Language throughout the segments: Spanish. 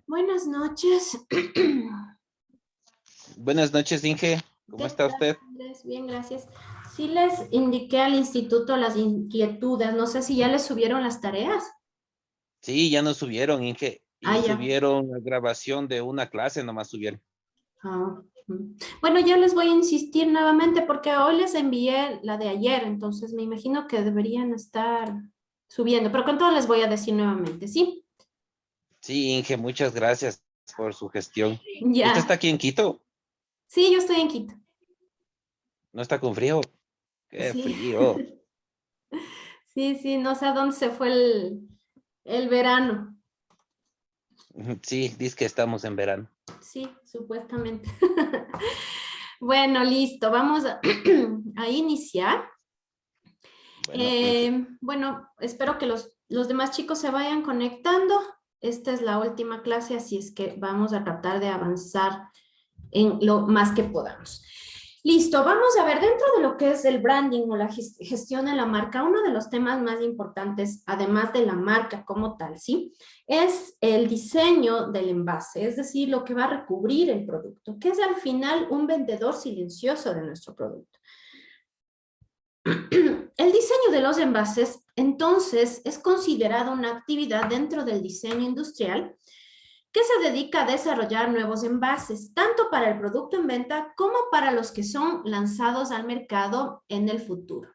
Buenas noches. Buenas noches, Inge. ¿Cómo ¿Qué está tal, usted? Andrés? Bien, gracias. Sí les indiqué al instituto las inquietudes. No sé si ya les subieron las tareas. Sí, ya nos subieron, Inge. Ah, Y ya. subieron la grabación de una clase, nomás subieron. Ah, bueno, ya les voy a insistir nuevamente porque hoy les envié la de ayer, entonces me imagino que deberían estar subiendo, pero con todo les voy a decir nuevamente, ¿sí? Sí, Inge, muchas gracias por su gestión. ¿Usted está Ya. aquí en Quito? Sí, yo estoy en Quito. ¿No está con frío? ¡Qué Sí. frío! Sí, sí, no sé a dónde se fue el verano. Sí, dice que estamos en verano. Sí, supuestamente. Bueno, listo, vamos a iniciar. Bueno, Inge. Bueno, espero que los demás chicos se vayan conectando. Esta es la última clase, así es que vamos a tratar de avanzar en lo más que podamos. Listo, vamos a ver, dentro de lo que es el branding o la gestión de la marca, uno de los temas más importantes, además de la marca como tal, ¿sí? Es el diseño del envase, es decir, lo que va a recubrir el producto, que es al final un vendedor silencioso de nuestro producto. El diseño de los envases, entonces, es considerado una actividad dentro del diseño industrial que se dedica a desarrollar nuevos envases, tanto para el producto en venta como para los que son lanzados al mercado en el futuro.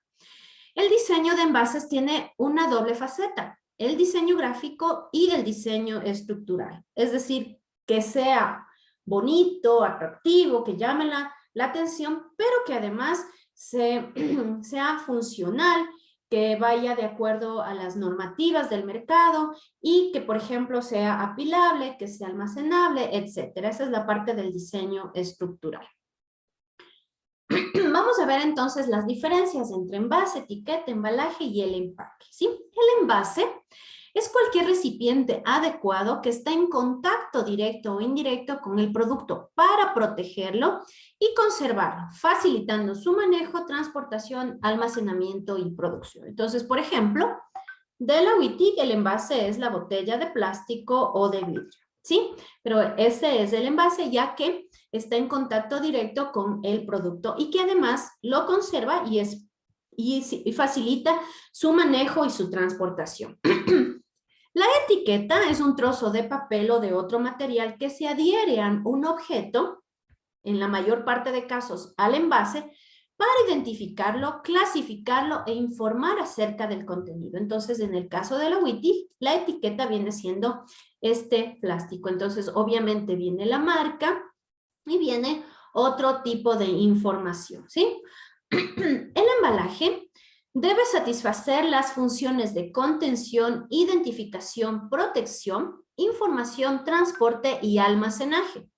El diseño de envases tiene una doble faceta, el diseño gráfico y el diseño estructural, es decir, que sea bonito, atractivo, que llame la atención, pero que además sea funcional, que vaya de acuerdo a las normativas del mercado y que, por ejemplo, sea apilable, que sea almacenable, etcétera. Esa es la parte del diseño estructural. Vamos a ver entonces las diferencias entre envase, etiqueta, embalaje y el empaque, ¿sí? El envase es cualquier recipiente adecuado que está en contacto directo o indirecto con el producto para protegerlo y conservarlo, facilitando su manejo, transportación, almacenamiento y producción. Entonces, por ejemplo, de la Wittig, el envase es la botella de plástico o de vidrio, ¿sí? Pero ese es el envase ya que está en contacto directo con el producto y que además lo conserva y facilita su manejo y su transportación. La etiqueta es un trozo de papel o de otro material que se adhiere a un objeto, en la mayor parte de casos al envase, para identificarlo, clasificarlo e informar acerca del contenido. Entonces, en el caso de la Wittig, la etiqueta viene siendo este plástico. Entonces, obviamente viene la marca y viene otro tipo de información, ¿sí? El embalaje debe satisfacer las funciones de contención, identificación, protección, información, transporte y almacenaje.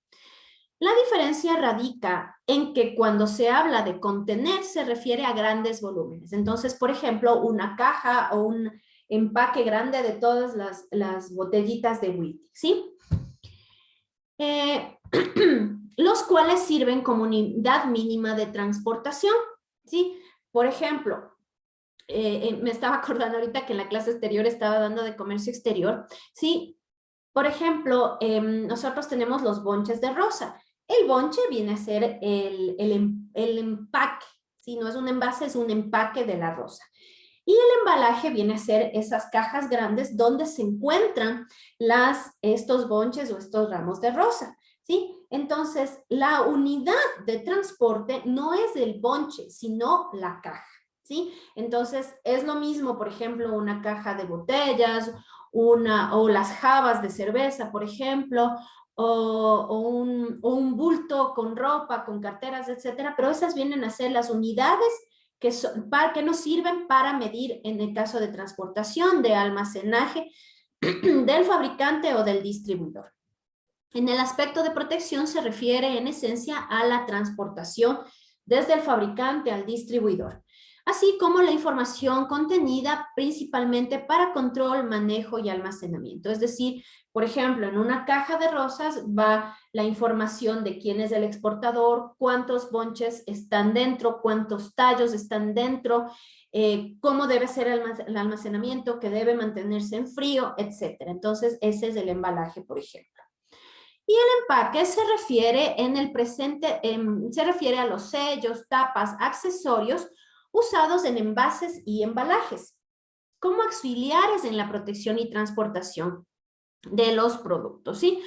La diferencia radica en que cuando se habla de contener se refiere a grandes volúmenes. Entonces, por ejemplo, una caja o un empaque grande de todas las botellitas de whisky, ¿sí? Eh, los cuales sirven como unidad mínima de transportación, ¿sí? Por ejemplo, me estaba acordando ahorita que en la clase exterior estaba dando de comercio exterior, ¿sí? Por ejemplo, nosotros tenemos los bonches de rosa. El bonche viene a ser el empaque, ¿sí? No es un envase, es un empaque de la rosa. Y el embalaje viene a ser esas cajas grandes donde se encuentran estos bonches o estos ramos de rosa, ¿sí? Entonces, la unidad de transporte no es el bonche, sino la caja, ¿sí? Entonces, es lo mismo, por ejemplo, una caja de botellas, o las jabas de cerveza, por ejemplo, o un bulto con ropa, con carteras, etcétera, pero esas vienen a ser las unidades que nos sirven para medir en el caso de transportación, de almacenaje del fabricante o del distribuidor. En el aspecto de protección se refiere en esencia a la transportación desde el fabricante al distribuidor, así como la información contenida principalmente para control, manejo y almacenamiento. Es decir, por ejemplo, en una caja de rosas va la información de quién es el exportador, cuántos bonches están dentro, cuántos tallos están dentro, cómo debe ser el almacenamiento, que debe mantenerse en frío, etcétera. Entonces, ese es el embalaje, por ejemplo. Y el empaque se refiere en el presente, se refiere a los sellos, tapas, accesorios usados en envases y embalajes como auxiliares en la protección y transportación de los productos, ¿sí?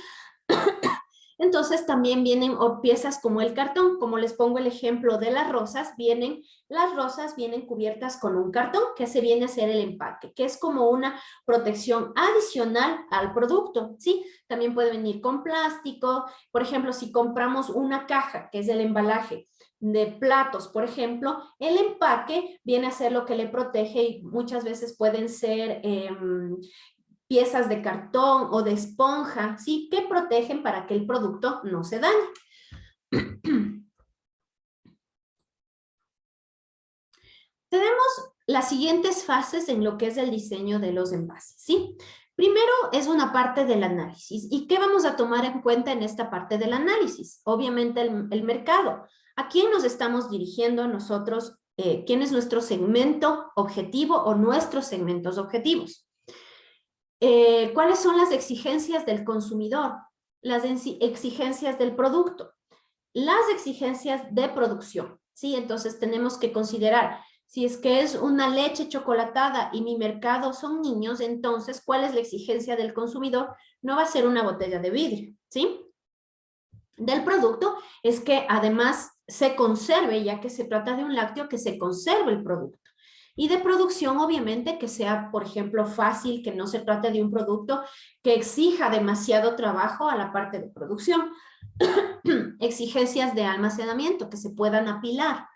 Entonces también vienen piezas como el cartón, como les pongo el ejemplo de las rosas vienen cubiertas con un cartón que se viene a ser el empaque, que es como una protección adicional al producto, ¿sí? También puede venir con plástico, por ejemplo, si compramos una caja, que es el embalaje de platos, por ejemplo, el empaque viene a ser lo que le protege y muchas veces pueden ser piezas de cartón o de esponja, ¿sí? Que protegen para que el producto no se dañe. Tenemos las siguientes fases en lo que es el diseño de los envases, ¿sí? Primero es una parte del análisis. ¿Y qué vamos a tomar en cuenta en esta parte del análisis? Obviamente el mercado. ¿A quién nos estamos dirigiendo nosotros? ¿Quién es nuestro segmento objetivo o nuestros segmentos objetivos? ¿Cuáles son las exigencias del consumidor? Las exigencias del producto, las exigencias de producción, ¿sí? Entonces tenemos que considerar, si es que es una leche chocolatada y mi mercado son niños, entonces, ¿cuál es la exigencia del consumidor? No va a ser una botella de vidrio, ¿sí? Del producto es que además se conserve, ya que se trata de un lácteo, que se conserve el producto. Y de producción, obviamente, que sea, por ejemplo, fácil, que no se trate de un producto que exija demasiado trabajo a la parte de producción. Exigencias de almacenamiento, que se puedan apilar.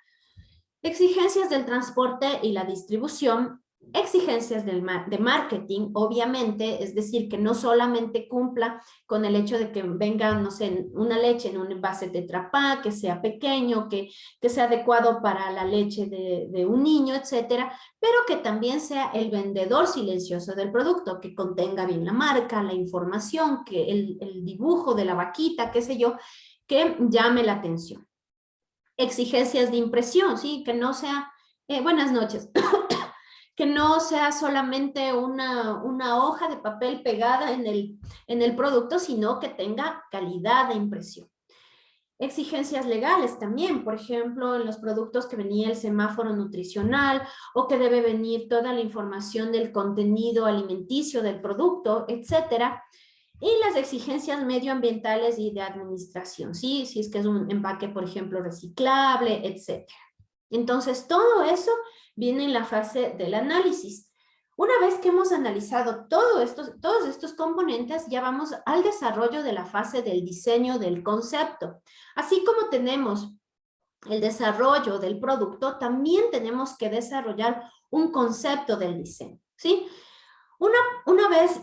Exigencias del transporte y la distribución. Exigencias de marketing, obviamente, es decir, que no solamente cumpla con el hecho de que venga, no sé, una leche en un envase Tetra Pak, que sea pequeño, que sea adecuado para la leche de un niño, etcétera, pero que también sea el vendedor silencioso del producto, que contenga bien la marca, la información, que el dibujo de la vaquita, qué sé yo, que llame la atención. Exigencias de impresión, ¿sí? Que no sea, buenas noches, que no sea solamente una hoja de papel pegada en el producto, sino que tenga calidad de impresión. Exigencias legales también, por ejemplo, en los productos que venía el semáforo nutricional o que debe venir toda la información del contenido alimenticio del producto, etcétera. Y las exigencias medioambientales y de administración, ¿sí? Si es que es un empaque, por ejemplo, reciclable, etcétera. Entonces, todo eso viene en la fase del análisis. Una vez que hemos analizado todos estos componentes, ya vamos al desarrollo de la fase del diseño del concepto. Así como tenemos el desarrollo del producto, también tenemos que desarrollar un concepto del diseño, ¿sí? Una vez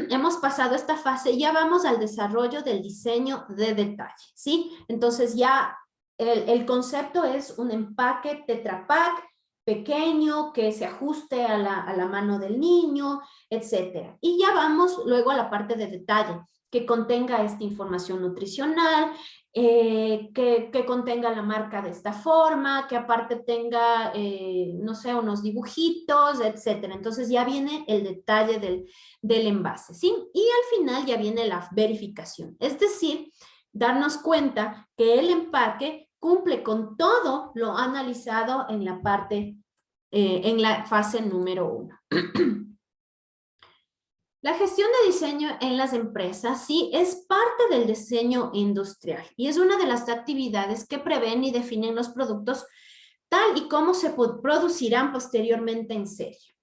hemos pasado esta fase, ya vamos al desarrollo del diseño de detalle, ¿sí? Entonces ya el concepto es un empaque Tetra Pak pequeño que se ajuste a la mano del niño, etcétera. Y ya vamos luego a la parte de detalle, que contenga esta información nutricional, que contenga la marca de esta forma, que aparte tenga, no sé, unos dibujitos, etcétera. Entonces ya viene el detalle del envase, ¿sí? Y al final ya viene la verificación, es decir, darnos cuenta que el empaque cumple con todo lo analizado en la parte, en la fase número 1. La gestión de diseño en las empresas sí es parte del diseño industrial y es una de las actividades que prevén y definen los productos tal y como se producirán posteriormente en serie.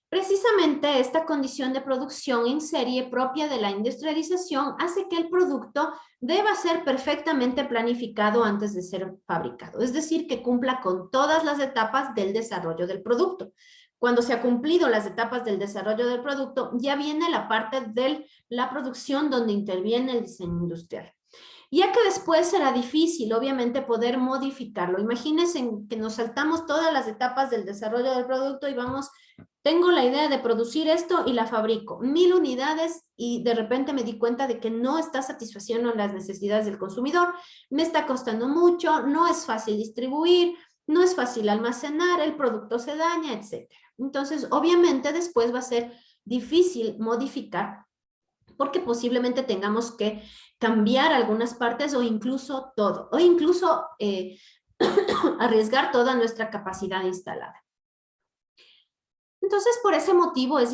Precisamente esta condición de producción en serie propia de la industrialización hace que el producto deba ser perfectamente planificado antes de ser fabricado, es decir, que cumpla con todas las etapas del desarrollo del producto. Cuando se ha cumplido las etapas del desarrollo del producto, ya viene la parte de la producción donde interviene el diseño industrial. Ya que después será difícil, obviamente, poder modificarlo. Imagínense que nos saltamos todas las etapas del desarrollo del producto y vamos, tengo la idea de producir esto y la fabrico, 1000 unidades y de repente me di cuenta de que no está satisfaciendo las necesidades del consumidor, me está costando mucho, no es fácil distribuir, no es fácil almacenar, el producto se daña, etc. Entonces, obviamente, después va a ser difícil modificar porque posiblemente tengamos que cambiar algunas partes o incluso todo, o incluso arriesgar toda nuestra capacidad instalada. Entonces, por ese motivo es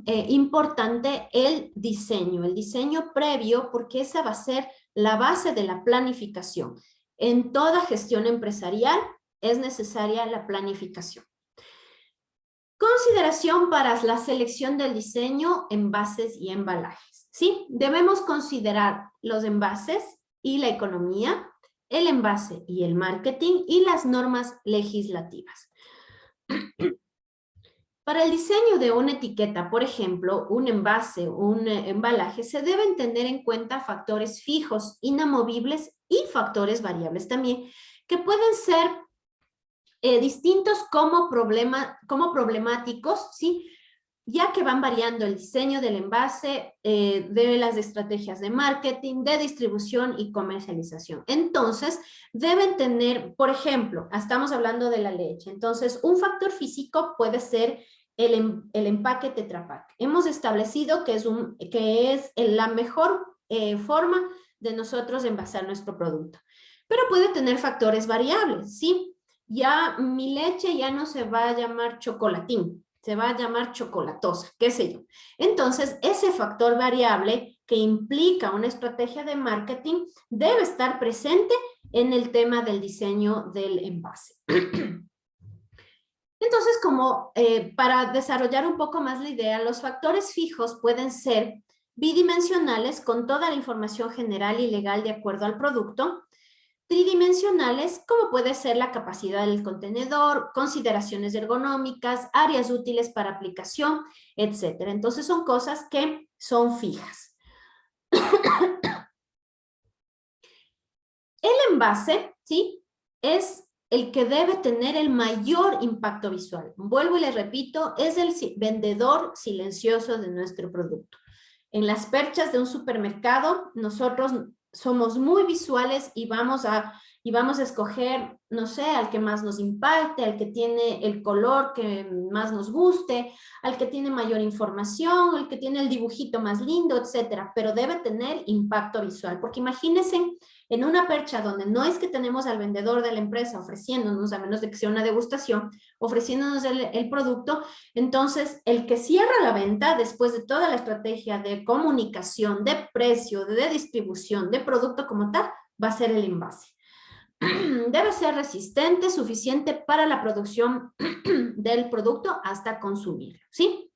importante el diseño previo, porque esa va a ser la base de la planificación. En toda gestión empresarial es necesaria la planificación. Consideración para la selección del diseño, envases y embalajes. ¿Sí? Debemos considerar los envases y la economía, el envase y el marketing y las normas legislativas. Para el diseño de una etiqueta, por ejemplo, un envase o un embalaje, se deben tener en cuenta factores fijos, inamovibles y factores variables también, que pueden ser distintos como problemáticos, ¿sí? Ya que van variando el diseño del envase, de las estrategias de marketing, de distribución y comercialización. Entonces, deben tener, por ejemplo, estamos hablando de la leche, entonces un factor físico puede ser el empaque Tetra Pak. Hemos establecido que es la mejor forma de nosotros envasar nuestro producto, pero puede tener factores variables, ¿sí? Ya mi leche ya no se va a llamar chocolatín, se va a llamar chocolatosa, qué sé yo. Entonces, ese factor variable que implica una estrategia de marketing debe estar presente en el tema del diseño del envase. Entonces, como para desarrollar un poco más la idea, los factores fijos pueden ser bidimensionales con toda la información general y legal de acuerdo al producto, tridimensionales, como puede ser la capacidad del contenedor, consideraciones ergonómicas, áreas útiles para aplicación, etc. Entonces son cosas que son fijas. El envase, ¿sí? Es el que debe tener el mayor impacto visual. Vuelvo y les repito, es el vendedor silencioso de nuestro producto. En las perchas de un supermercado, nosotros somos muy visuales y vamos a escoger, no sé, al que más nos impacte, al que tiene el color que más nos guste, al que tiene mayor información, al que tiene el dibujito más lindo, etcétera, pero debe tener impacto visual, porque imagínense en una percha donde no es que tenemos al vendedor de la empresa ofreciéndonos, a menos de que sea una degustación, ofreciéndonos el producto, entonces el que cierra la venta después de toda la estrategia de comunicación, de precio, de distribución, de producto como tal, va a ser el envase. Debe ser resistente, suficiente para la producción del producto hasta consumirlo, ¿sí?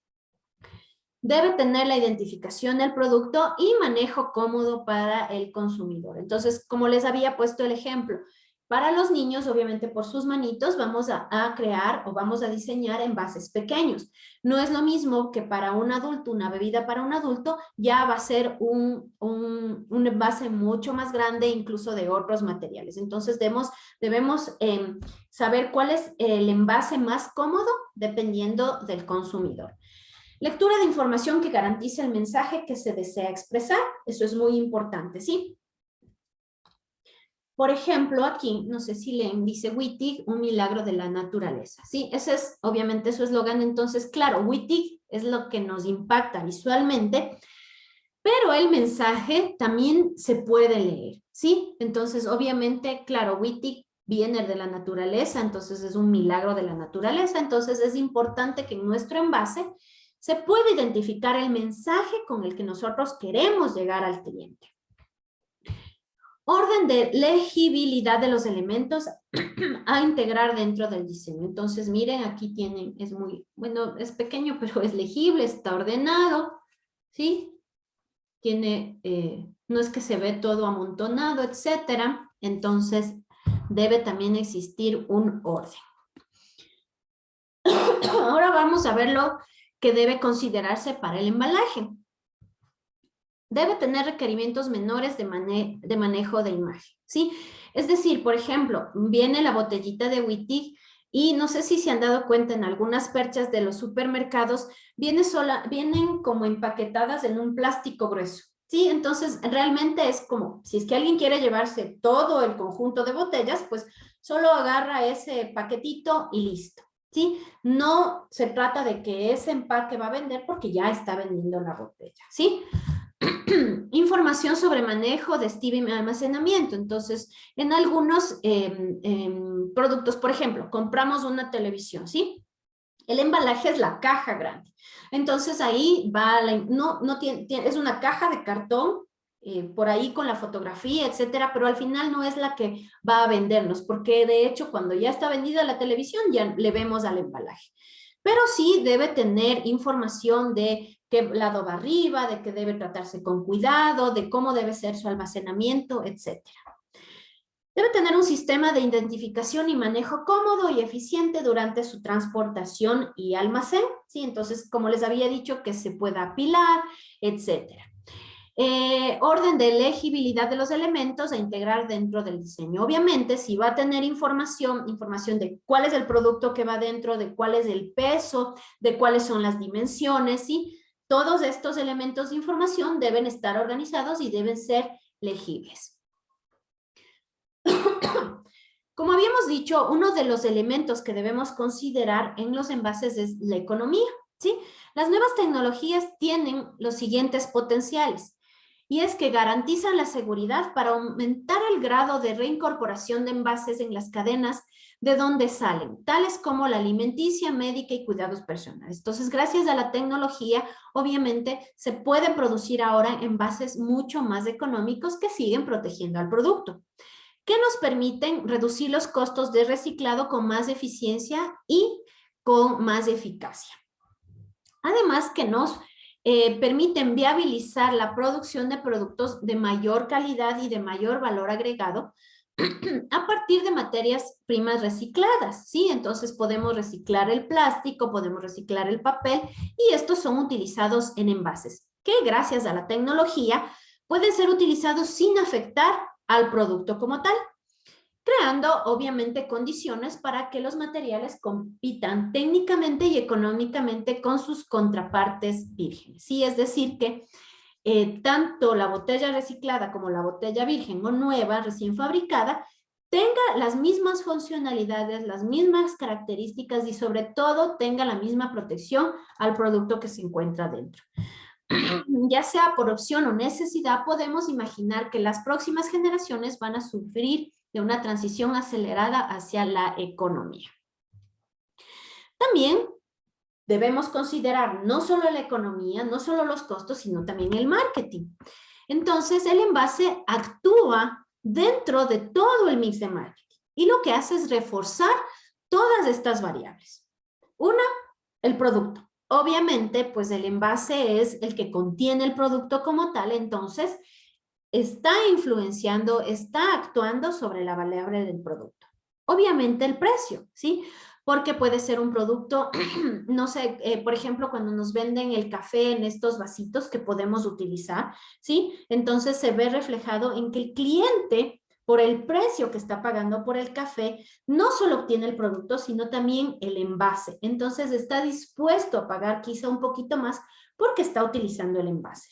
Debe tener la identificación del producto y manejo cómodo para el consumidor. Entonces, como les había puesto el ejemplo, para los niños, obviamente por sus manitos, vamos a crear o vamos a diseñar envases pequeños. No es lo mismo que para un adulto, una bebida para un adulto, ya va a ser un envase mucho más grande, incluso de otros materiales. Entonces, debemos saber cuál es el envase más cómodo dependiendo del consumidor. Lectura de información que garantice el mensaje que se desea expresar. Eso es muy importante, ¿sí? Por ejemplo, aquí, no sé si leen, dice Wittig, un milagro de la naturaleza, ¿sí? Ese es, obviamente, su eslogan. Entonces, claro, Wittig es lo que nos impacta visualmente, pero el mensaje también se puede leer, ¿sí? Entonces, obviamente, claro, Wittig viene de la naturaleza, entonces es un milagro de la naturaleza, entonces es importante que en nuestro envase se pueda identificar el mensaje con el que nosotros queremos llegar al cliente. Orden de legibilidad de los elementos a integrar dentro del diseño. Entonces, miren, aquí tienen, es muy, bueno, es pequeño, pero es legible, está ordenado, ¿sí? Tiene, no es que se ve todo amontonado, etcétera. Entonces, debe también existir un orden. Ahora vamos a ver lo que debe considerarse para el embalaje. Debe tener requerimientos menores de manejo de imagen, ¿sí? Es decir, por ejemplo, viene la botellita de Wittig y no sé si se han dado cuenta en algunas perchas de los supermercados, vienen como empaquetadas en un plástico grueso, ¿sí? Entonces, realmente es como, si es que alguien quiere llevarse todo el conjunto de botellas, pues solo agarra ese paquetito y listo, ¿sí? No se trata de que ese empaque va a vender porque ya está vendiendo la botella, ¿sí? Información sobre manejo de estilo y almacenamiento. Entonces, en algunos productos, por ejemplo, compramos una televisión, ¿sí? El embalaje es la caja grande. Entonces ahí va, no tiene, es una caja de cartón, por ahí con la fotografía, etcétera, pero al final no es la que va a vendernos, porque de hecho cuando ya está vendida la televisión ya le vemos al embalaje. Pero sí debe tener información de qué lado va arriba, de que debe tratarse con cuidado, de cómo debe ser su almacenamiento, etcétera. Debe tener un sistema de identificación y manejo cómodo y eficiente durante su transportación y almacén, ¿sí? Entonces, como les había dicho, que se pueda apilar, etcétera. Orden de elegibilidad de los elementos a integrar dentro del diseño. Obviamente, si va a tener información de cuál es el producto que va dentro, de cuál es el peso, de cuáles son las dimensiones, ¿sí? Todos estos elementos de información deben estar organizados y deben ser legibles. Como habíamos dicho, uno de los elementos que debemos considerar en los envases es la economía, ¿sí? Las nuevas tecnologías tienen los siguientes potenciales, y es que garantizan la seguridad para aumentar el grado de reincorporación de envases en las cadenas de donde salen, tales como la alimenticia, médica y cuidados personales. Entonces, gracias a la tecnología, obviamente, se pueden producir ahora envases mucho más económicos que siguen protegiendo al producto, que nos permiten reducir los costos de reciclado con más eficiencia y con más eficacia. Además que nos permiten viabilizar la producción de productos de mayor calidad y de mayor valor agregado a partir de materias primas recicladas, ¿sí? Entonces podemos reciclar el plástico, podemos reciclar el papel y estos son utilizados en envases que gracias a la tecnología pueden ser utilizados sin afectar al producto como tal, creando obviamente condiciones para que los materiales compitan técnicamente y económicamente con sus contrapartes vírgenes. Sí, es decir que tanto la botella reciclada como la botella virgen o nueva, recién fabricada, tenga las mismas funcionalidades, las mismas características y sobre todo tenga la misma protección al producto que se encuentra dentro. Ya sea por opción o necesidad, podemos imaginar que las próximas generaciones van a sufrir de una transición acelerada hacia la economía. También debemos considerar no solo la economía, no solo los costos, sino también el marketing. Entonces, el envase actúa dentro de todo el mix de marketing y lo que hace es reforzar todas estas variables. Una, el producto. Obviamente, pues el envase es el que contiene el producto como tal, entonces está influenciando, está actuando sobre la variable del producto. Obviamente el precio, ¿sí? Porque puede ser un producto, no sé, por ejemplo, cuando nos venden el café en estos vasitos que podemos utilizar, ¿sí? Entonces se ve reflejado en que el cliente, por el precio que está pagando por el café, no solo obtiene el producto, sino también el envase. Entonces está dispuesto a pagar quizá un poquito más porque está utilizando el envase.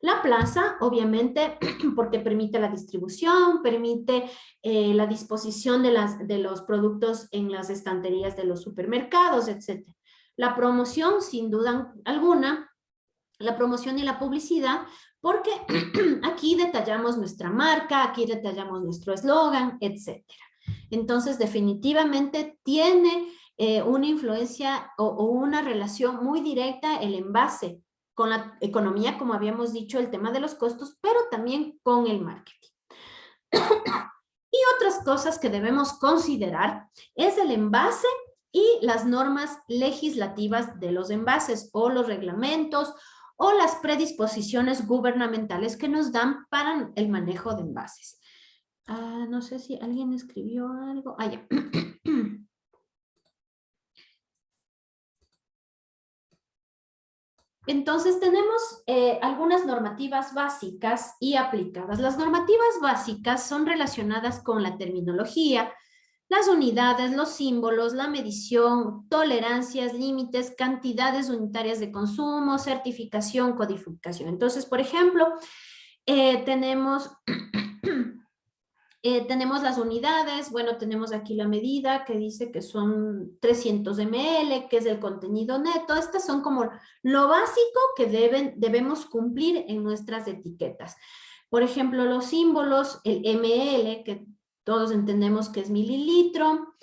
La plaza, obviamente, porque permite la distribución, permite la disposición de los productos en las estanterías de los supermercados, etc. La promoción, sin duda alguna, la promoción y la publicidad, porque aquí detallamos nuestra marca, aquí detallamos nuestro eslogan, etc. Entonces, definitivamente tiene una influencia o una relación muy directa el envase con la economía, como habíamos dicho, el tema de los costos, pero también con el marketing. Y otras cosas que debemos considerar es el envase y las normas legislativas de los envases o los reglamentos o las predisposiciones gubernamentales que nos dan para el manejo de envases. No sé si alguien escribió algo. Ya. Entonces tenemos algunas normativas básicas y aplicadas. Las normativas básicas son relacionadas con la terminología, las unidades, los símbolos, la medición, tolerancias, límites, cantidades unitarias de consumo, certificación, codificación. Entonces, por ejemplo, tenemos Tenemos las unidades, bueno, tenemos aquí la medida que dice que son 300 ml, que es el contenido neto. Estas son como lo básico que debemos cumplir en nuestras etiquetas. Por ejemplo, los símbolos, el ml, que todos entendemos que es mililitro.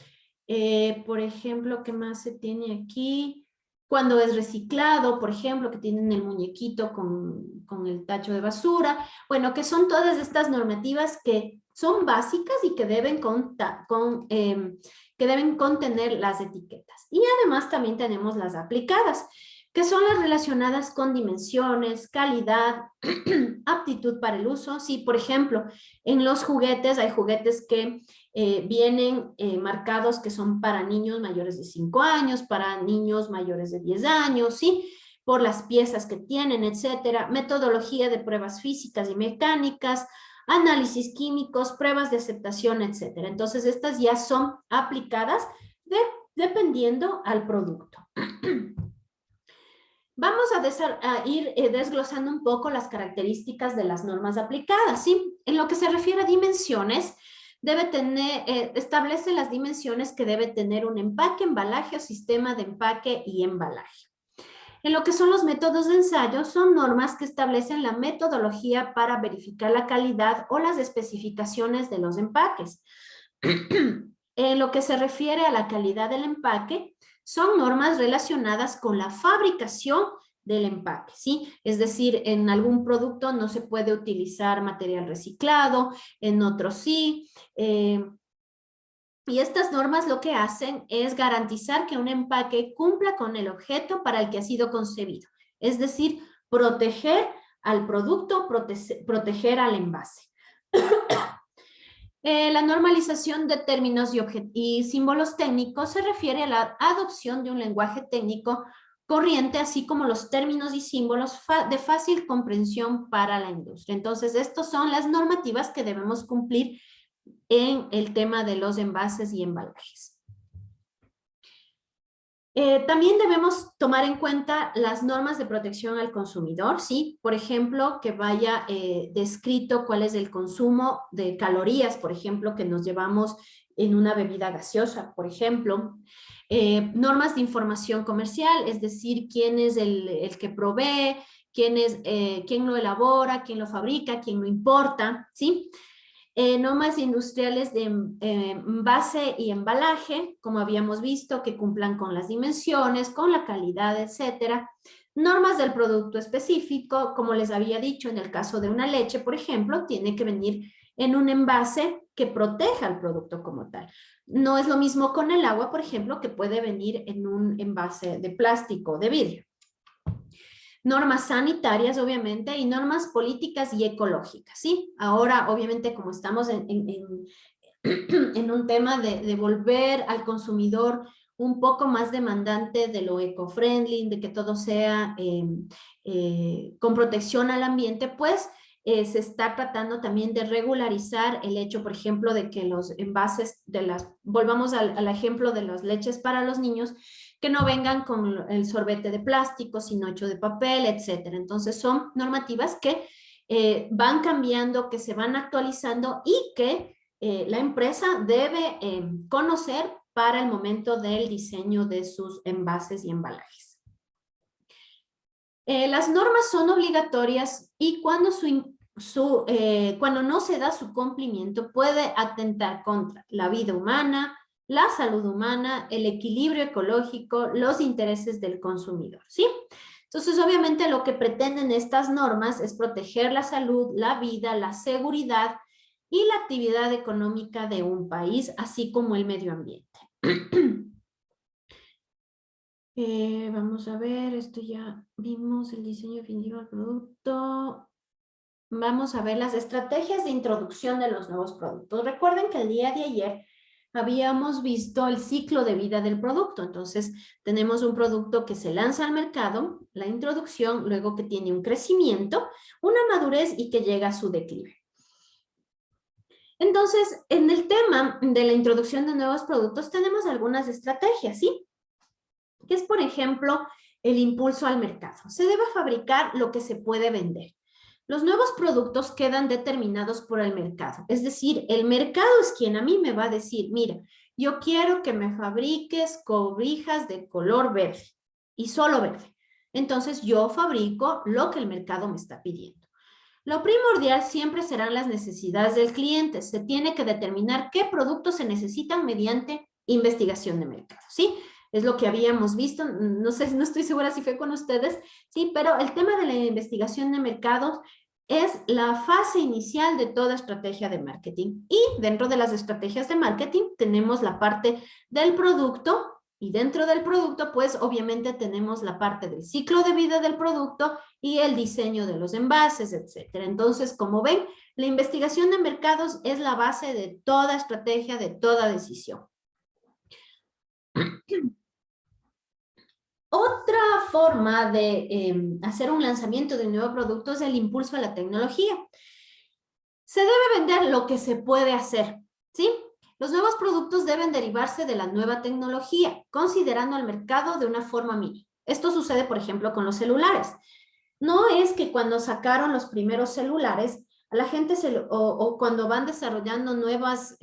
Por ejemplo, ¿qué más se tiene aquí? Cuando es reciclado, por ejemplo, que tienen el muñequito con el tacho de basura. Bueno, que son todas estas normativas que son básicas y que deben contener las etiquetas. Y además también tenemos las aplicadas, que son las relacionadas con dimensiones, calidad, aptitud para el uso. Sí, por ejemplo, en los juguetes hay juguetes que vienen marcados que son para niños mayores de 5 años, para niños mayores de 10 años, ¿sí? Por las piezas que tienen, etcétera. Metodología de pruebas físicas y mecánicas, análisis químicos, pruebas de aceptación, etcétera. Entonces, estas ya son aplicadas dependiendo al producto. Vamos a ir desglosando un poco las características de las normas aplicadas, ¿sí? En lo que se refiere a dimensiones, establece las dimensiones que debe tener un empaque, embalaje o sistema de empaque y embalaje. En lo que son los métodos de ensayo, son normas que establecen la metodología para verificar la calidad o las especificaciones de los empaques. En lo que se refiere a la calidad del empaque, son normas relacionadas con la fabricación del empaque, ¿sí? Es decir, en algún producto no se puede utilizar material reciclado, en otros sí. Y estas normas lo que hacen es garantizar que un empaque cumpla con el objeto para el que ha sido concebido. Es decir, proteger al producto, proteger al envase. La normalización de términos y símbolos técnicos se refiere a la adopción de un lenguaje técnico corriente, así como los términos y símbolos de fácil comprensión para la industria. Entonces, estas son las normativas que debemos cumplir en el tema de los envases y embalajes. También debemos tomar en cuenta las normas de protección al consumidor, ¿sí? Por ejemplo, que vaya descrito cuál es el consumo de calorías, por ejemplo, que nos llevamos en una bebida gaseosa, por ejemplo. Normas de información comercial, es decir, quién es el que provee, quién lo elabora, quién lo fabrica, quién lo importa, ¿sí? Normas industriales de envase y embalaje, como habíamos visto, que cumplan con las dimensiones, con la calidad, etcétera. Normas del producto específico, como les había dicho, en el caso de una leche, por ejemplo, tiene que venir en un envase que proteja al producto como tal. No es lo mismo con el agua, por ejemplo, que puede venir en un envase de plástico o de vidrio. Normas sanitarias, obviamente, y normas políticas y ecológicas, ¿sí? Ahora, obviamente, como estamos en un tema de volver al consumidor un poco más demandante de lo eco-friendly, de que todo sea con protección al ambiente, pues se está tratando también de regularizar el hecho, por ejemplo, de que los envases volvamos al ejemplo de las leches para los niños, que no vengan con el sorbete de plástico, sino hecho de papel, etcétera. Entonces son normativas que van cambiando, que se van actualizando y que la empresa debe conocer para el momento del diseño de sus envases y embalajes. Las normas son obligatorias y cuando no se da su cumplimiento puede atentar contra la vida humana, la salud humana, el equilibrio ecológico, los intereses del consumidor, ¿sí? Entonces, obviamente, lo que pretenden estas normas es proteger la salud, la vida, la seguridad y la actividad económica de un país, así como el medio ambiente. Vamos a ver, esto ya vimos, el diseño definitivo del producto. Vamos a ver las estrategias de introducción de los nuevos productos. Recuerden que el día de ayer habíamos visto el ciclo de vida del producto. Entonces, tenemos un producto que se lanza al mercado, la introducción, luego que tiene un crecimiento, una madurez y que llega a su declive. Entonces, en el tema de la introducción de nuevos productos, tenemos algunas estrategias, ¿sí? Que es, por ejemplo, el impulso al mercado. Se debe fabricar lo que se puede vender. Los nuevos productos quedan determinados por el mercado. Es decir, el mercado es quien a mí me va a decir, mira, yo quiero que me fabriques cobijas de color verde y solo verde. Entonces yo fabrico lo que el mercado me está pidiendo. Lo primordial siempre serán las necesidades del cliente. Se tiene que determinar qué productos se necesitan mediante investigación de mercado, ¿sí? Es lo que habíamos visto, no sé, no estoy segura si fue con ustedes, sí, pero el tema de la investigación de mercados es la fase inicial de toda estrategia de marketing. Y dentro de las estrategias de marketing tenemos la parte del producto y dentro del producto, pues obviamente tenemos la parte del ciclo de vida del producto y el diseño de los envases, etcétera. Entonces, como ven, la investigación de mercados es la base de toda estrategia, de toda decisión. Otra forma de hacer un lanzamiento de un nuevo producto es el impulso a la tecnología. Se debe vender lo que se puede hacer, ¿sí? Los nuevos productos deben derivarse de la nueva tecnología, considerando al mercado de una forma mínima. Esto sucede, por ejemplo, con los celulares. No es que cuando sacaron los primeros celulares, a la gente o cuando van desarrollando nuevas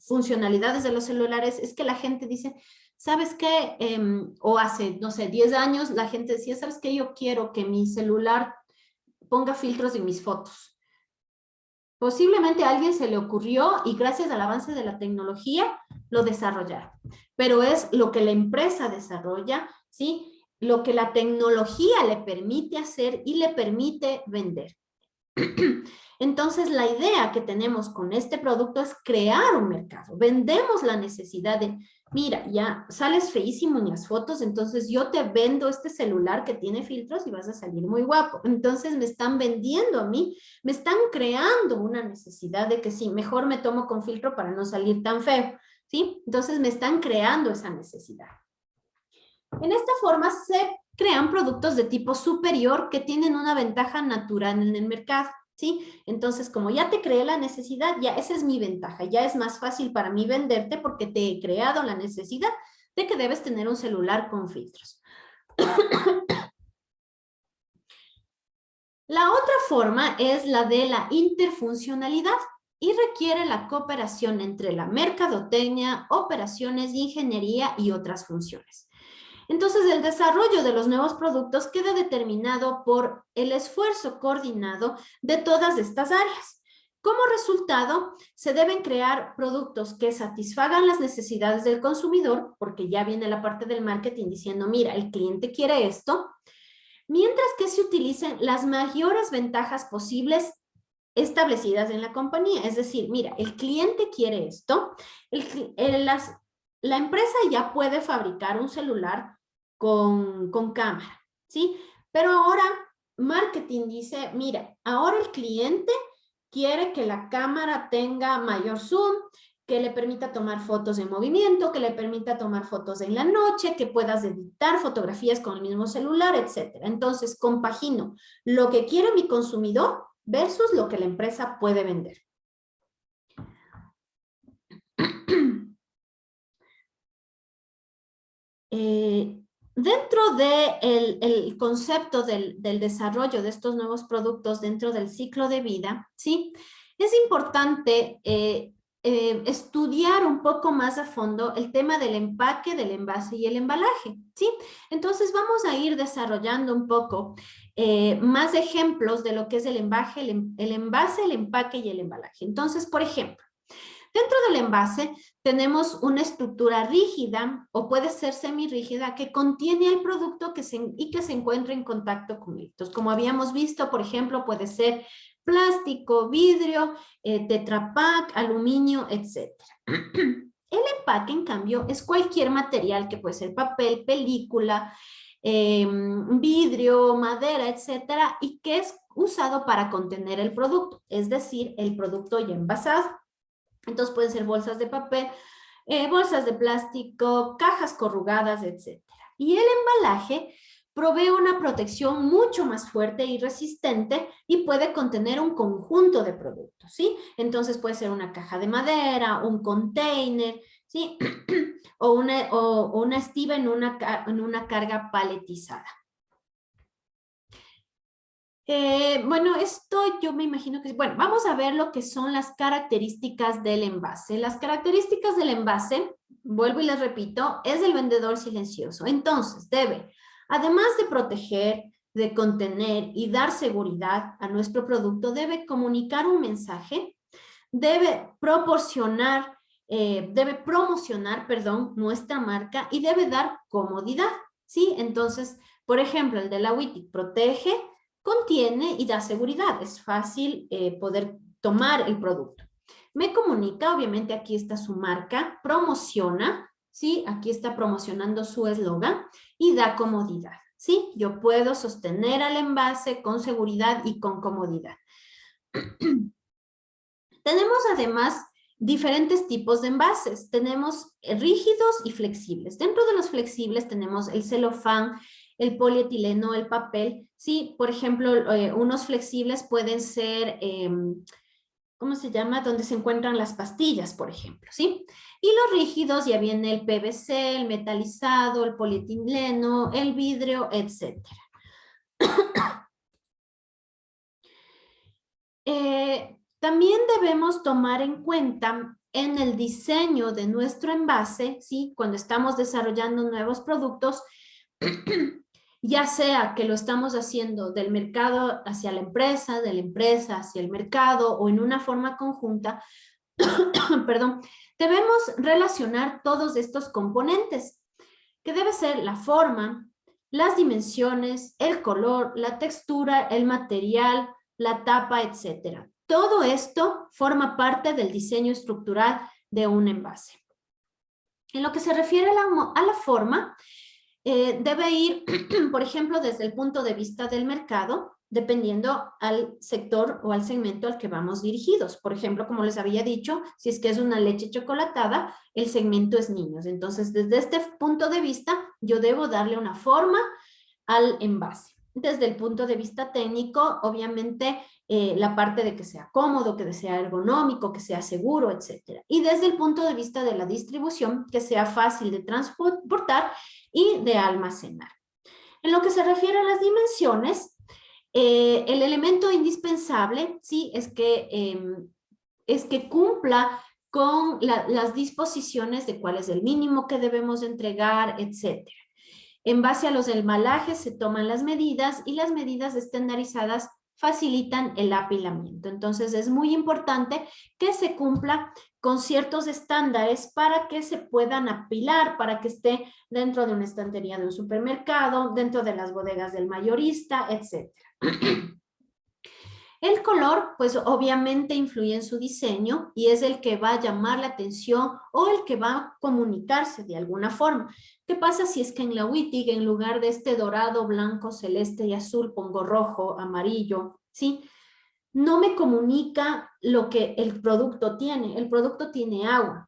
funcionalidades de los celulares, es que la gente dice, ¿sabes qué? O hace, no sé, 10 años, la gente decía, ¿sabes qué? Yo quiero que mi celular ponga filtros en mis fotos. Posiblemente a alguien se le ocurrió y gracias al avance de la tecnología lo desarrollaron. Pero es lo que la empresa desarrolla, ¿sí? Lo que la tecnología le permite hacer y le permite vender. Entonces, la idea que tenemos con este producto es crear un mercado. Vendemos la necesidad de, mira, ya sales feísimo en las fotos, entonces yo te vendo este celular que tiene filtros y vas a salir muy guapo. Entonces, me están vendiendo a mí, me están creando una necesidad de que sí, mejor me tomo con filtro para no salir tan feo, ¿sí? Entonces, me están creando esa necesidad. En esta forma se crean productos de tipo superior que tienen una ventaja natural en el mercado, ¿sí? Entonces, como ya te creé la necesidad, ya esa es mi ventaja, ya es más fácil para mí venderte porque te he creado la necesidad de que debes tener un celular con filtros. La otra forma es la de la interfuncionalidad y requiere la cooperación entre la mercadotecnia, operaciones, ingeniería y otras funciones. Entonces, el desarrollo de los nuevos productos queda determinado por el esfuerzo coordinado de todas estas áreas. Como resultado, se deben crear productos que satisfagan las necesidades del consumidor, porque ya viene la parte del marketing diciendo, mira, el cliente quiere esto, mientras que se utilicen las mayores ventajas posibles establecidas en la compañía. Es decir, mira, el cliente quiere esto, la empresa ya puede fabricar un celular con cámara, ¿sí? Pero ahora marketing dice, mira, ahora el cliente quiere que la cámara tenga mayor zoom, que le permita tomar fotos en movimiento, que le permita tomar fotos en la noche, que puedas editar fotografías con el mismo celular, etcétera. Entonces, compagino lo que quiere mi consumidor versus lo que la empresa puede vender. Dentro del concepto del desarrollo de estos nuevos productos dentro del ciclo de vida, ¿sí? Es importante estudiar un poco más a fondo el tema del empaque, del envase y el embalaje, ¿sí? Entonces vamos a ir desarrollando un poco más ejemplos de lo que es el envase, el empaque y el embalaje. Entonces, por ejemplo, dentro del envase tenemos una estructura rígida o puede ser semirrígida que contiene el producto y que se encuentra en contacto con él. Entonces, como habíamos visto, por ejemplo, puede ser plástico, vidrio, Tetra Pak, aluminio, etc. El empaque, en cambio, es cualquier material que puede ser papel, película, vidrio, madera, etcétera, y que es usado para contener el producto, es decir, el producto ya envasado. Entonces pueden ser bolsas de papel, bolsas de plástico, cajas corrugadas, etc. Y el embalaje provee una protección mucho más fuerte y resistente y puede contener un conjunto de productos, ¿sí? Entonces puede ser una caja de madera, un container, ¿sí? o una estiva en una carga paletizada. Bueno, esto yo me imagino que... Bueno, vamos a ver lo que son las características del envase. Las características del envase, vuelvo y les repito, es el vendedor silencioso. Entonces, debe, además de proteger, de contener y dar seguridad a nuestro producto, debe comunicar un mensaje, debe proporcionar, debe promocionar, perdón, nuestra marca y debe dar comodidad, ¿sí? Entonces, por ejemplo, el de la Wittig protege, contiene y da seguridad. Es fácil poder tomar el producto. Me comunica, obviamente aquí está su marca, promociona, ¿sí? Aquí está promocionando su eslogan y da comodidad, ¿sí? Yo puedo sostener al envase con seguridad y con comodidad. Tenemos además diferentes tipos de envases. Tenemos rígidos y flexibles. Dentro de los flexibles tenemos el celofán, el polietileno, el papel. Sí, por ejemplo, unos flexibles pueden ser, ¿cómo se llama? Donde se encuentran las pastillas, por ejemplo, ¿sí? Y los rígidos ya viene el PVC, el metalizado, el polietileno, el vidrio, etc. También debemos tomar en cuenta en el diseño de nuestro envase, ¿sí? Cuando estamos desarrollando nuevos productos, ya sea que lo estamos haciendo del mercado hacia la empresa, de la empresa hacia el mercado o en una forma conjunta, perdón, debemos relacionar todos estos componentes, que debe ser la forma, las dimensiones, el color, la textura, el material, la tapa, etcétera. Todo esto forma parte del diseño estructural de un envase. En lo que se refiere a la forma, debe ir, por ejemplo, desde el punto de vista del mercado, dependiendo al sector o al segmento al que vamos dirigidos. Por ejemplo, como les había dicho, si es que es una leche chocolatada, el segmento es niños. Entonces, desde este punto de vista, yo debo darle una forma al envase. Desde el punto de vista técnico, obviamente, la parte de que sea cómodo, que sea ergonómico, que sea seguro, etc. Y desde el punto de vista de la distribución, que sea fácil de transportar y de almacenar. En lo que se refiere a las dimensiones, el elemento indispensable, sí, es que cumpla con las disposiciones de cuál es el mínimo que debemos entregar, etcétera. En base a los embalajes se toman las medidas y las medidas estandarizadas facilitan el apilamiento. Entonces es muy importante que se cumpla con ciertos estándares para que se puedan apilar, para que esté dentro de una estantería de un supermercado, dentro de las bodegas del mayorista, etc. El color, pues obviamente influye en su diseño y es el que va a llamar la atención o el que va a comunicarse de alguna forma. ¿Qué pasa si es que en la Wittig, en lugar de este dorado, blanco, celeste y azul, pongo rojo, amarillo, ¿sí? No me comunica lo que el producto tiene. El producto tiene agua.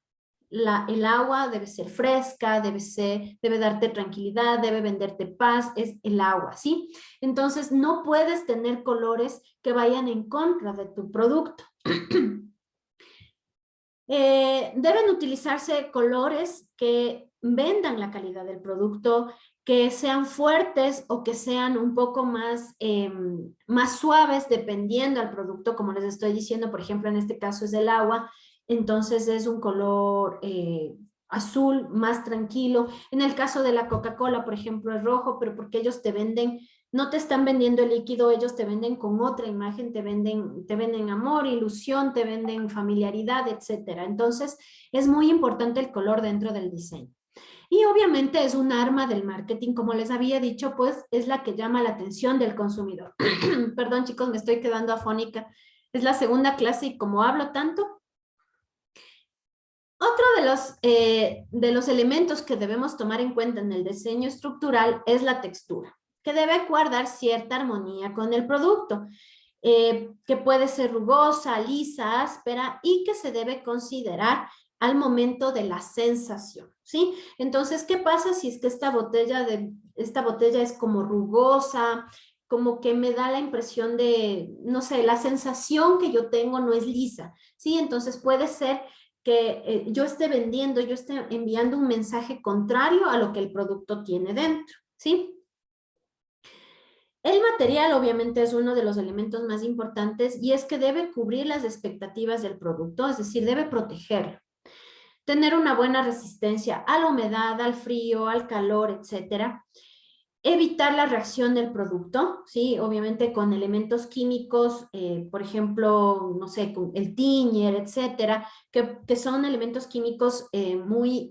El agua debe ser fresca, debe darte tranquilidad, debe venderte paz, es el agua, ¿sí? Entonces, no puedes tener colores que vayan en contra de tu producto. Deben utilizarse colores que vendan la calidad del producto, que sean fuertes o que sean un poco más suaves dependiendo del producto, como les estoy diciendo, por ejemplo, en este caso es el agua, entonces es un color azul más tranquilo. En el caso de la Coca-Cola, por ejemplo, es rojo, pero porque ellos te venden, no te están vendiendo el líquido, ellos te venden con otra imagen, te venden amor, ilusión, te venden familiaridad, etcétera. Entonces, es muy importante el color dentro del diseño. Y obviamente es un arma del marketing, como les había dicho, pues es la que llama la atención del consumidor. Perdón, chicos, me estoy quedando afónica. Es la segunda clase y como hablo tanto. Otro de los elementos que debemos tomar en cuenta en el diseño estructural es la textura, que debe guardar cierta armonía con el producto, que puede ser rugosa, lisa, áspera y que se debe considerar al momento de la sensación, ¿sí? Entonces, ¿qué pasa si es que esta botella es como rugosa, como que me da la impresión de, no sé, la sensación que yo tengo no es lisa, ¿sí? Entonces puede ser que yo esté vendiendo, yo esté enviando un mensaje contrario a lo que el producto tiene dentro, ¿sí? El material obviamente es uno de los elementos más importantes y es que debe cubrir las expectativas del producto, es decir, debe protegerlo. Tener una buena resistencia a la humedad, al frío, al calor, etcétera. Evitar la reacción del producto, ¿sí? Obviamente con elementos químicos, por ejemplo, no sé, con el tiñer, etcétera, que son elementos químicos muy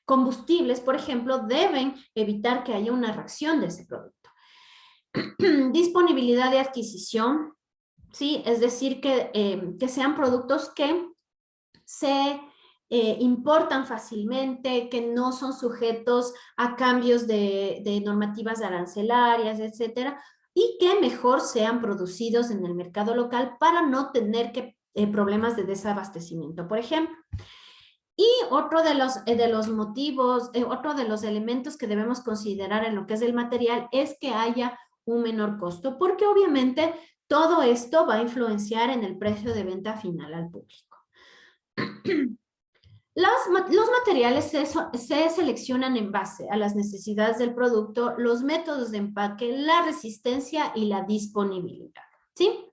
combustibles, por ejemplo, deben evitar que haya una reacción de ese producto. Disponibilidad de adquisición, ¿sí? Es decir, que sean productos que se importan fácilmente, que no son sujetos a cambios de normativas arancelarias, etcétera, y que mejor sean producidos en el mercado local para no tener problemas de desabastecimiento, por ejemplo. Y otro de los motivos, otro de los elementos que debemos considerar en lo que es el material es que haya un menor costo, porque obviamente todo esto va a influenciar en el precio de venta final al público. Los materiales se seleccionan en base a las necesidades del producto, los métodos de empaque, la resistencia y la disponibilidad, ¿sí?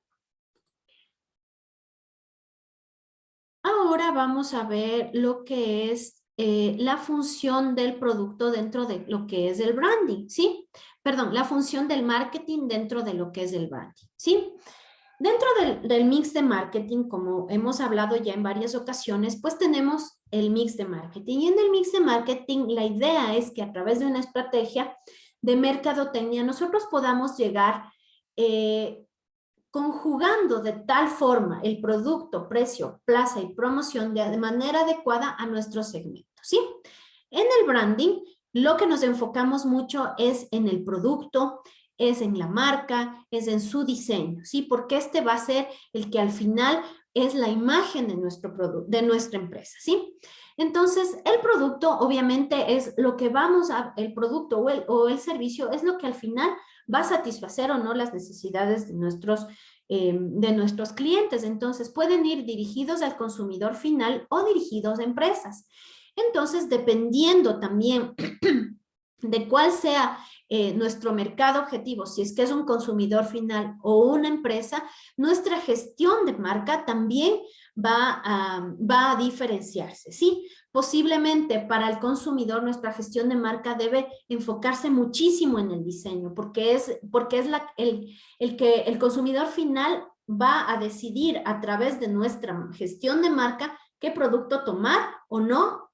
Ahora vamos a ver lo que es la función del producto dentro de lo que es el branding, ¿sí? Perdón, la función del marketing dentro de lo que es el branding, ¿sí? Dentro del mix de marketing, como hemos hablado ya en varias ocasiones, pues tenemos el mix de marketing. Y en el mix de marketing, la idea es que a través de una estrategia de mercadotecnia nosotros podamos llegar conjugando de tal forma el producto, precio, plaza y promoción de manera adecuada a nuestro segmento, ¿sí? En el branding, lo que nos enfocamos mucho es en el producto, es en la marca, es en su diseño, ¿sí? Porque este va a ser el que al final es la imagen de nuestro producto, de nuestra empresa, ¿sí? Entonces, el producto obviamente es lo que el producto o el servicio es lo que al final va a satisfacer o no las necesidades de nuestros clientes. Entonces, pueden ir dirigidos al consumidor final o dirigidos a empresas. Entonces, dependiendo también de cuál sea nuestro mercado objetivo, si es que es un consumidor final o una empresa, nuestra gestión de marca también va a diferenciarse, ¿sí? Posiblemente para el consumidor nuestra gestión de marca debe enfocarse muchísimo en el diseño, porque es el que el consumidor final va a decidir a través de nuestra gestión de marca qué producto tomar o no,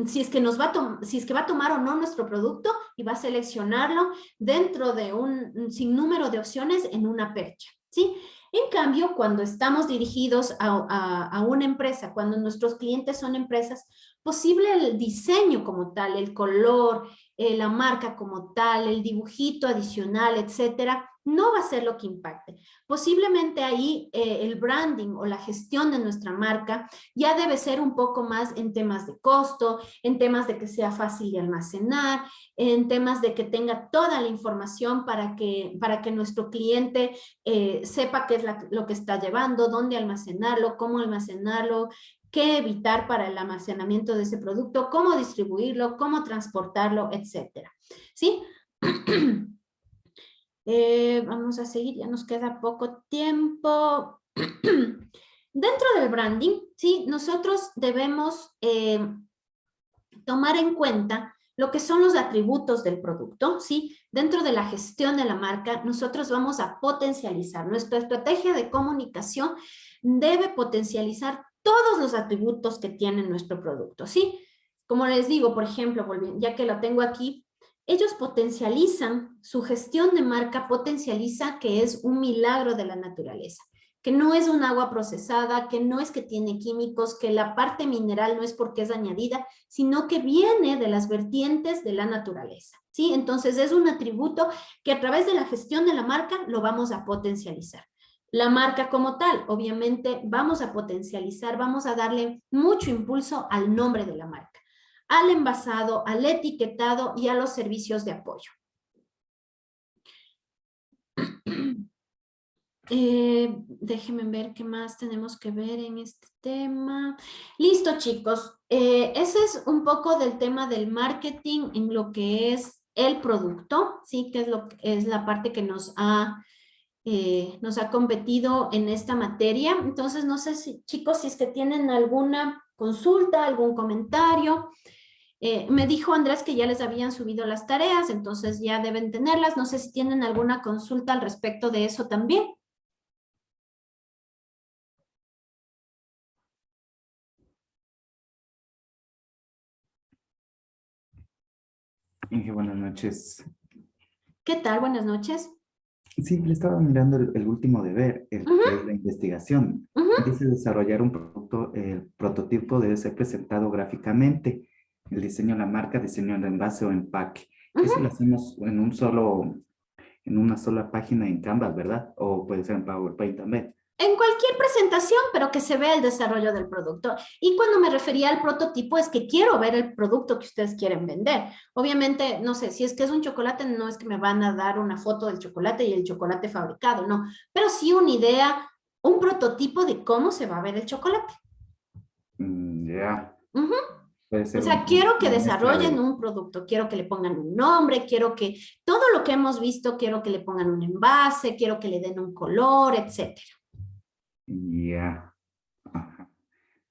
si es que va a tomar o no nuestro producto y va a seleccionarlo dentro de un sinnúmero de opciones en una percha, ¿sí? En cambio, cuando estamos dirigidos a una empresa, cuando nuestros clientes son empresas, posible el diseño como tal, el color, la marca como tal, el dibujito adicional, etcétera, no va a ser lo que impacte. Posiblemente ahí el branding o la gestión de nuestra marca ya debe ser un poco más en temas de costo, en temas de que sea fácil de almacenar, en temas de que tenga toda la información para que nuestro cliente sepa qué es lo que está llevando, dónde almacenarlo, cómo almacenarlo, qué evitar para el almacenamiento de ese producto, cómo distribuirlo, cómo transportarlo, etcétera. ¿Sí? Vamos a seguir, ya nos queda poco tiempo. Dentro del branding, ¿sí? Nosotros debemos tomar en cuenta lo que son los atributos del producto, ¿sí? Dentro de la gestión de la marca, nosotros vamos a potencializar. Nuestra estrategia de comunicación debe potencializar todos los atributos que tiene nuestro producto, ¿sí? Como les digo, por ejemplo, ya que lo tengo aquí, ellos potencializan, su gestión de marca potencializa que es un milagro de la naturaleza, que no es un agua procesada, que no es que tiene químicos, que la parte mineral no es porque es añadida, sino que viene de las vertientes de la naturaleza, ¿sí? Entonces es un atributo que a través de la gestión de la marca lo vamos a potencializar. La marca como tal, obviamente vamos a potencializar, vamos a darle mucho impulso al nombre de la marca, al envasado, al etiquetado y a los servicios de apoyo. Déjenme ver qué más tenemos que ver en este tema. Listo, chicos. Ese es un poco del tema del marketing en lo que es el producto, ¿sí? Que es la parte que nos ha competido en esta materia. Entonces, no sé si, chicos, si es que tienen alguna consulta, algún comentario. Me dijo Andrés que ya les habían subido las tareas, entonces ya deben tenerlas. No sé si tienen alguna consulta al respecto de eso también. Inge, buenas noches. ¿Qué tal? Buenas noches. Sí, le estaba mirando el último deber, el que es la investigación. Ujú. Dice desarrollar un producto, el prototipo debe ser presentado gráficamente. El diseño de la marca, diseño de envase o empaque. Eso lo Ujú. hacemos en una sola página en Canvas, ¿verdad? O puede ser en PowerPoint también. En cualquier presentación, pero que se vea el desarrollo del producto. Y cuando me refería al prototipo es que quiero ver el producto que ustedes quieren vender. Obviamente, no sé, si es que es un chocolate, no es que me van a dar una foto del chocolate y el chocolate fabricado, no. Pero sí una idea, un prototipo de cómo se va a ver el chocolate. Ya, Ujú. puede O ser sea, quiero que una mezcla desarrollen de... un producto, quiero que le pongan un nombre, quiero que todo lo que hemos visto, quiero que le pongan un envase, quiero que le den un color, etcétera. Ya. Ajá.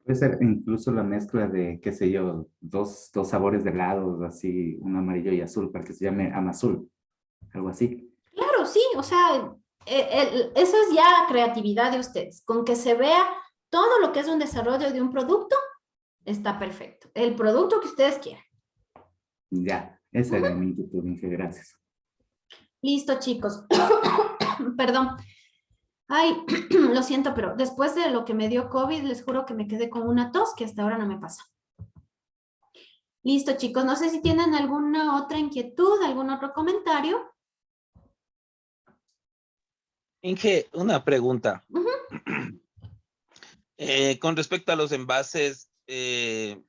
Puede ser incluso la mezcla de, qué sé yo, dos sabores de helados, así, un amarillo y azul, para que se llame Amazul, algo así. Claro, sí, o sea, eso es ya creatividad de ustedes. Con que se vea todo lo que es un desarrollo de un producto, está perfecto. El producto que ustedes quieran. Ya, esa era Ujú. mi inquietud, Inge, gracias. Listo, chicos. Perdón. Ay, lo siento, pero después de lo que me dio COVID, les juro que me quedé con una tos que hasta ahora no me pasa. Listo, chicos. No sé si tienen alguna otra inquietud, algún otro comentario. Inge, una pregunta. Ujú. Con respecto a los envases, se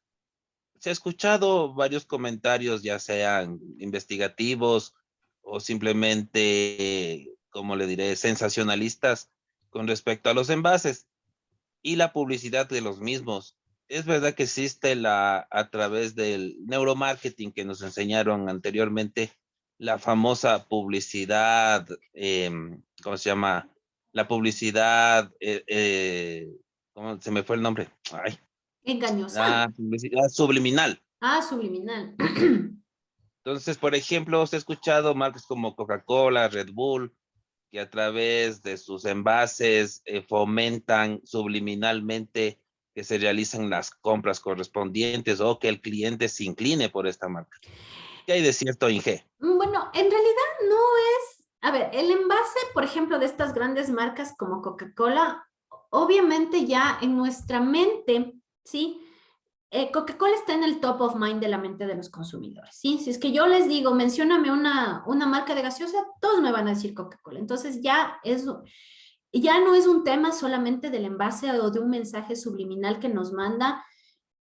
ha escuchado varios comentarios, ya sean investigativos o simplemente, como le diré, sensacionalistas con respecto a los envases y la publicidad de los mismos. Es verdad que existe a través del neuromarketing que nos enseñaron anteriormente, la famosa publicidad, ¿cómo se llama? La publicidad, ¿cómo se me fue el nombre? Ay, Engañosa. la publicidad subliminal. Ah, subliminal. Entonces, por ejemplo, os he escuchado marcas como Coca-Cola, Red Bull, que a través de sus envases fomentan subliminalmente que se realicen las compras correspondientes o que el cliente se incline por esta marca. ¿Qué hay de cierto, Inge? Bueno, en realidad no es, a ver, el envase, por ejemplo, de estas grandes marcas como Coca-Cola, obviamente ya en nuestra mente, ¿sí? Coca-Cola está en el top of mind de la mente de los consumidores, ¿sí? Si es que yo les digo, mencióname una marca de gaseosa, todos me van a decir Coca-Cola. Entonces ya no es un tema solamente del envase o de un mensaje subliminal que nos manda,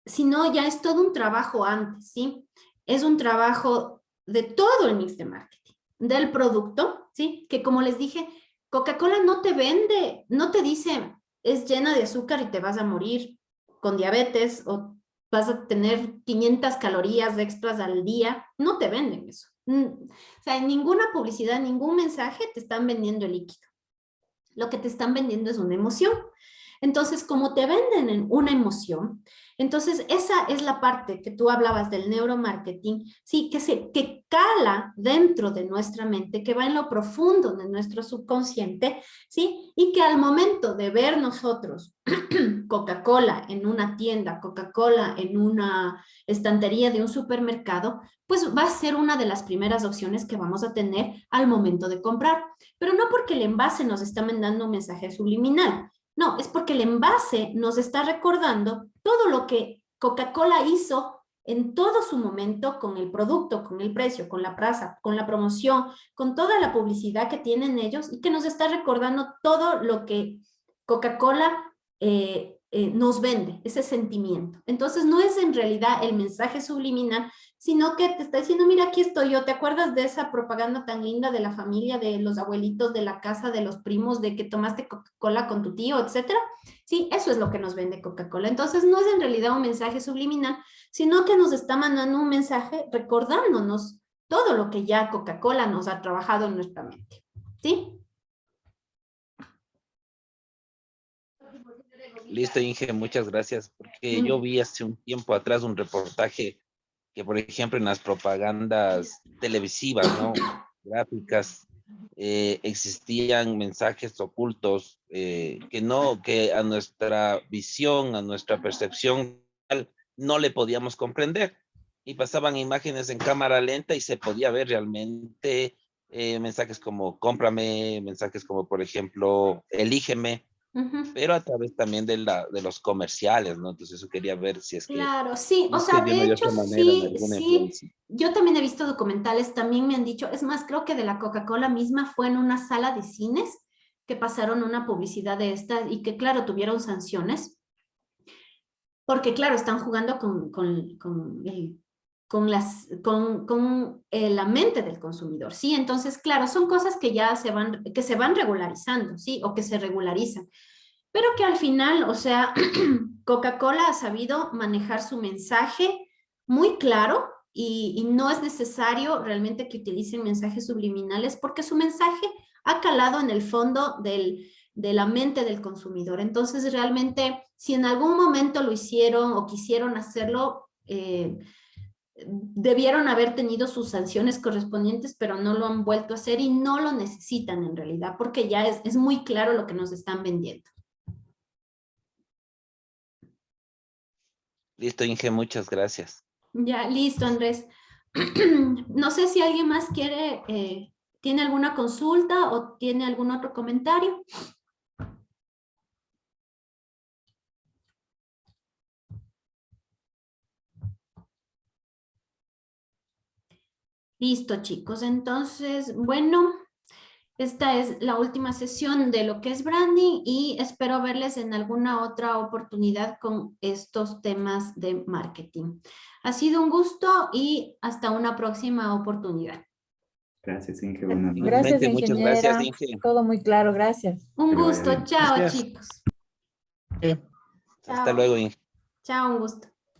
sino ya es todo un trabajo antes, ¿sí? Es un trabajo de todo el mix de marketing, del producto, ¿sí? Que como les dije, Coca-Cola no te vende, no te dice es llena de azúcar y te vas a morir con diabetes o vas a tener 500 calorías extras al día. No te venden eso. O sea, en ninguna publicidad, ningún mensaje te están vendiendo el líquido. Lo que te están vendiendo es una emoción. Entonces, como te venden en una emoción, entonces esa es la parte que tú hablabas del neuromarketing, sí, que cala dentro de nuestra mente, que va en lo profundo de nuestro subconsciente, sí, y que al momento de ver nosotros Coca-Cola en una tienda, Coca-Cola en una estantería de un supermercado, pues va a ser una de las primeras opciones que vamos a tener al momento de comprar. Pero no porque el envase nos está mandando un mensaje subliminal, no, es porque el envase nos está recordando todo lo que Coca-Cola hizo en todo su momento con el producto, con el precio, con la plaza, con la promoción, con toda la publicidad que tienen ellos y que nos está recordando todo lo que Coca-Cola nos vende, ese sentimiento. Entonces no es en realidad el mensaje subliminal, sino que te está diciendo, mira, aquí estoy yo, ¿te acuerdas de esa propaganda tan linda de la familia, de los abuelitos, de la casa, de los primos, de que tomaste Coca-Cola con tu tío, etcétera? Sí, eso es lo que nos vende Coca-Cola. Entonces no es en realidad un mensaje subliminal, sino que nos está mandando un mensaje recordándonos todo lo que ya Coca-Cola nos ha trabajado en nuestra mente, ¿sí? Listo, Inge, muchas gracias, porque yo vi hace un tiempo atrás un reportaje que, por ejemplo, en las propagandas televisivas, ¿no? Gráficas, existían mensajes ocultos que a nuestra visión, a nuestra percepción no le podíamos comprender. Y pasaban imágenes en cámara lenta y se podía ver realmente mensajes como cómprame, mensajes como, por ejemplo, elígeme, pero a través también de los comerciales, ¿no? Entonces eso quería ver si es que Claro, sí, o no sea, se dio de de hecho, otra manera en sí, alguna sí, influencia. yo también he visto documentales, también me han dicho, es más, creo que de la Coca-Cola misma fue en una sala de cines que pasaron una publicidad de esta y que, claro, tuvieron sanciones, porque, claro, están jugando con la mente del consumidor, ¿sí? Entonces, claro, son cosas que ya que se van regularizando, ¿sí? O que se regularizan. Pero que al final, o sea, Coca-Cola ha sabido manejar su mensaje muy claro y no es necesario realmente que utilicen mensajes subliminales porque su mensaje ha calado en el fondo de la mente del consumidor. Entonces, realmente, si en algún momento lo hicieron o quisieron hacerlo, debieron haber tenido sus sanciones correspondientes, pero no lo han vuelto a hacer y no lo necesitan en realidad porque ya es muy claro lo que nos están vendiendo. Listo, Inge, muchas gracias. Ya, listo, Andrés. No sé si alguien más tiene alguna consulta o tiene algún otro comentario. Listo, chicos. Entonces, bueno, esta es la última sesión de lo que es branding y espero verles en alguna otra oportunidad con estos temas de marketing. Ha sido un gusto y hasta una próxima oportunidad. Gracias, Inge. Buenas noches. Gracias, Igualmente, muchas gracias, ingeniera. Inge. Todo muy claro, gracias. Un Que le vaya gusto. bien. Chao, Gracias. chicos. Hasta Chao. luego, Inge. Chao, un gusto.